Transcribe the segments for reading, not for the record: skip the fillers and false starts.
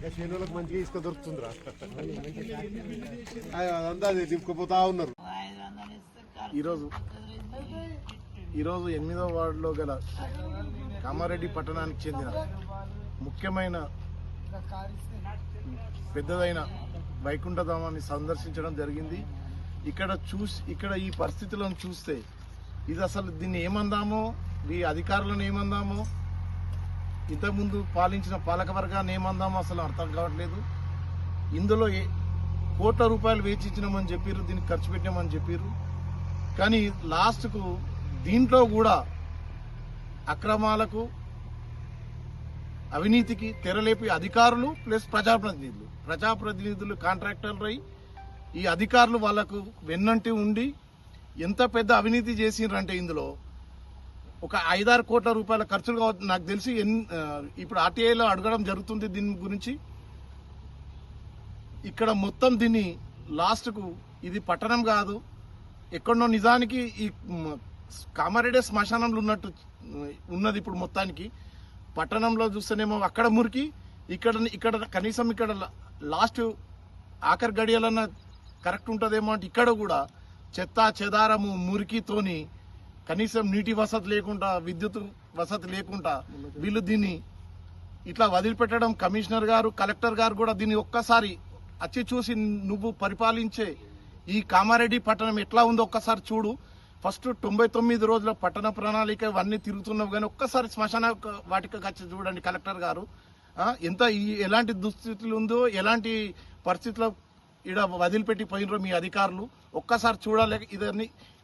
శనివాళ్ళకి మంచిగా ఇసుక దొరుకుతుందిరా అదంతా అది దింపుకుపోతా ఉన్నారు. ఈరోజు 8వ వార్డులో గల కామారెడ్డి పట్టణానికి చెందిన ముఖ్యమైన పెద్దదైన వైకుంఠధామాన్ని సందర్శించడం జరిగింది. ఇక్కడ ఈ పరిస్థితులను చూస్తే ఇది అసలు దీన్ని ఏమందామో, ఈ అధికారులను ఏమందామో, ఇంతకుముందు పాలించిన పాలకవర్గాన్ని ఏమందామో అసలు అర్థం కావట్లేదు. ఇందులో కోట్ల రూపాయలు వేచిచ్చినామని చెప్పారు, దీనికి ఖర్చు పెట్టామని చెప్పారు. కానీ లాస్ట్కు దీంట్లో కూడా అక్రమాలకు, అవినీతికి తెరలేపి అధికారులు ప్లస్ ప్రజాప్రతినిధులు కాంట్రాక్టర్లు అయి ఈ అధికారులు వాళ్లకు వెన్నంటి ఉండి ఎంత పెద్ద అవినీతి చేసిండ్రంటే ఇందులో ఒక 5-6 కోట్ల రూపాయల ఖర్చులు కావచ్చు. నాకు తెలిసి ఇప్పుడు ఆర్టీఐలో అడగడం జరుగుతుంది దీని గురించి. ఇక్కడ మొత్తం దీన్ని లాస్ట్కు ఇది పట్టణం కాదు, ఎక్కడనో నిజానికి ఈ కామారెడ్డి శ్మశానంలో ఉన్నది. ఇప్పుడు మొత్తానికి పట్టణంలో చూస్తేనేమో అక్కడ మురికి, ఇక్కడ కనీసం ఇక్కడ లాస్ట్ ఆఖరి గడియలన్నా కరెక్ట్ ఉంటుందేమో అంటే ఇక్కడ కూడా చెత్త చెదారము మురికితోని కనీసం నీటి వసతి లేకుండా, విద్యుత్ వసతి లేకుండా వీళ్ళు దీన్ని ఇట్లా వదిలిపెట్టడం. కమిషనర్ గారు, కలెక్టర్ గారు కూడా దీన్ని ఒక్కసారి వచ్చి చూసి నువ్వు పరిపాలించే ఈ కామారెడ్డి పట్టణం ఎట్లా ఉందో ఒక్కసారి చూడు. ఫస్ట్ 99 రోజుల పట్టణ ప్రణాళిక ఇవన్నీ తిరుగుతున్నావు, కానీ ఒక్కసారి శ్మశాన వాటికి వచ్చి చూడండి కలెక్టర్ గారు. ఎలాంటి దుస్థితులు ఉందో, ఎలాంటి పరిస్థితుల్లో ఇక్కడ వదిలిపెట్టి పోయినరో మీ అధికారులు ఒక్కసారి చూడాలి.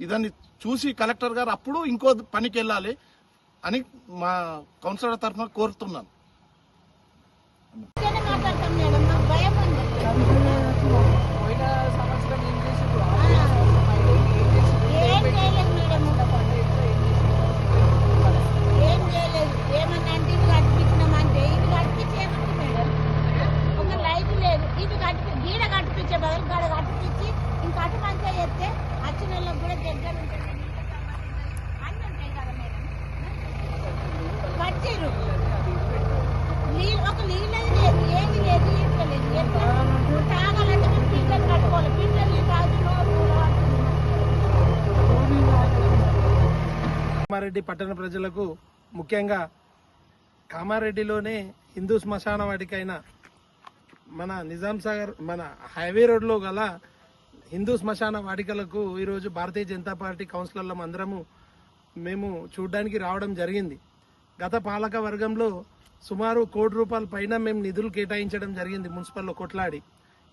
ఇదాన్ని చూసి కలెక్టర్ గారు అప్పుడు ఇంకో పనికి వెళ్ళాలి అని మా కౌన్సిలర్ తరఫున కోరుతున్నాను. కామారెడ్డి పట్టణ ప్రజలకు, ముఖ్యంగా కామారెడ్డిలోనే హిందూ శ్మశాన వాటికైన మన నిజాం సాగర్ మన హైవే రోడ్లో గల హిందూ శ్మశాన వాటికలకు ఈరోజు భారతీయ జనతా పార్టీ కౌన్సిలర్లం అందరము మేము చూడడానికి రావడం జరిగింది. గత పాలక వర్గంలో సుమారు ₹1 కోటి పైన మేము నిధులు కేటాయించడం జరిగింది మున్సిపల్లో కొట్లాడి.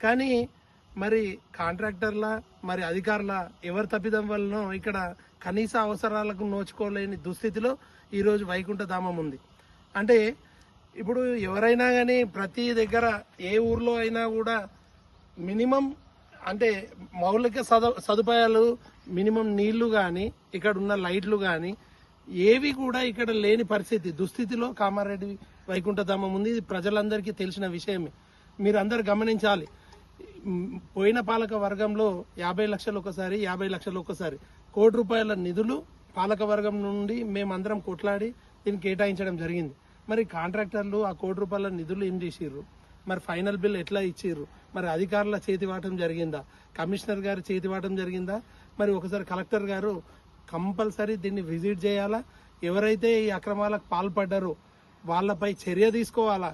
కానీ మరి కాంట్రాక్టర్ల, మరి అధికారుల ఎవరి తప్పిదం వలనో ఇక్కడ కనీస అవసరాలకు నోచుకోలేని దుస్థితిలో ఈరోజు వైకుంఠధామం ఉంది. అంటే ఇప్పుడు ఎవరైనా కానీ ప్రతి దగ్గర ఏ ఊర్లో అయినా కూడా మినిమం అంటే మౌలిక సదుపాయాలు, మినిమం నీళ్లు కానీ, ఇక్కడ ఉన్న లైట్లు కానీ ఏవి కూడా ఇక్కడ లేని పరిస్థితి, దుస్థితిలో కామారెడ్డి వైకుంఠధామం ఉంది. ఇది ప్రజలందరికీ తెలిసిన విషయమే. మీరందరూ గమనించాలి. పోయిన పాలక వర్గంలో 50 లక్షలు ఒకసారి, 50 లక్షలు ఒకసారి, ₹1 కోటి నిధులు పాలక వర్గం నుండి మేమందరం కొట్లాడి దీన్ని కేటాయించడం జరిగింది. మరి కాంట్రాక్టర్లు ఆ ₹1 కోటి నిధులు ఏం చేసిర్రు? మరి ఫైనల్ బిల్ ఎట్లా ఇచ్చిర్రు? మరి అధికారుల చేతివాటం జరిగిందా? కమిషనర్ గారు చేతివాటం జరిగిందా? మరి ఒకసారి కలెక్టర్ గారు కంపల్సరీ దీన్ని విజిట్ చేయాలా? ఎవరైతే ఈ అక్రమాలకు పాల్పడ్డారో వాళ్ళపై చర్య తీసుకోవాలా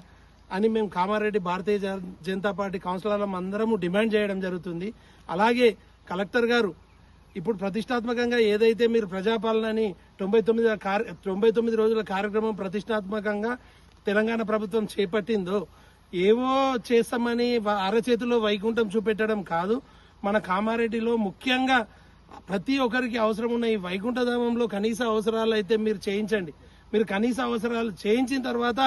అని మేము కామారెడ్డి భారతీయ జనతా పార్టీ కౌన్సిలర్లం అందరము డిమాండ్ చేయడం జరుగుతుంది. అలాగే కలెక్టర్ గారు ఇప్పుడు ప్రతిష్టాత్మకంగా ఏదైతే మీరు ప్రజాపాలనని 99 రోజుల కార్యక్రమం ప్రతిష్టాత్మకంగా తెలంగాణ ప్రభుత్వం చేపట్టిందో, ఏవో చేస్తామని అరచేతిలో వైకుంఠం చూపెట్టడం కాదు. మన కామారెడ్డిలో ముఖ్యంగా ప్రతి ఒక్కరికి అవసరం ఉన్న ఈ వైకుంఠధామంలో కనీస అవసరాలు అయితే మీరు చేయించండి. మీరు కనీస అవసరాలు చేయించిన తర్వాత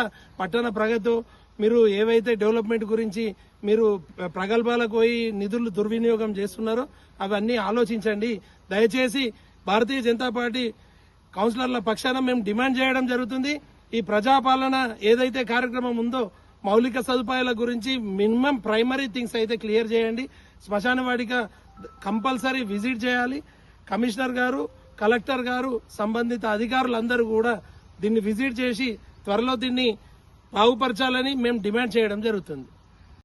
పట్టణ ప్రగతి, మీరు ఏవైతే డెవలప్మెంట్ గురించి మీరు ప్రగల్భాలకు పోయి నిధులు దుర్వినియోగం చేస్తున్నారో అవన్నీ ఆలోచించండి. దయచేసి భారతీయ జనతా పార్టీ కౌన్సిలర్ల పక్షాన మేము డిమాండ్ చేయడం జరుగుతుంది. ఈ ప్రజాపాలన ఏదైతే కార్యక్రమం ఉందో మౌలిక సదుపాయాల గురించి మినిమం ప్రైమరీ థింగ్స్ అయితే క్లియర్ చేయండి. శ్మశాన వాటిక కంపల్సరీ విజిట్ చేయాలి. కమిషనర్ గారు, కలెక్టర్ గారు, సంబంధిత అధికారులందరూ కూడా దీన్ని విజిట్ చేసి త్వరలో దీన్ని బాగుపరచాలని మేము డిమాండ్ చేయడం జరుగుతుంది.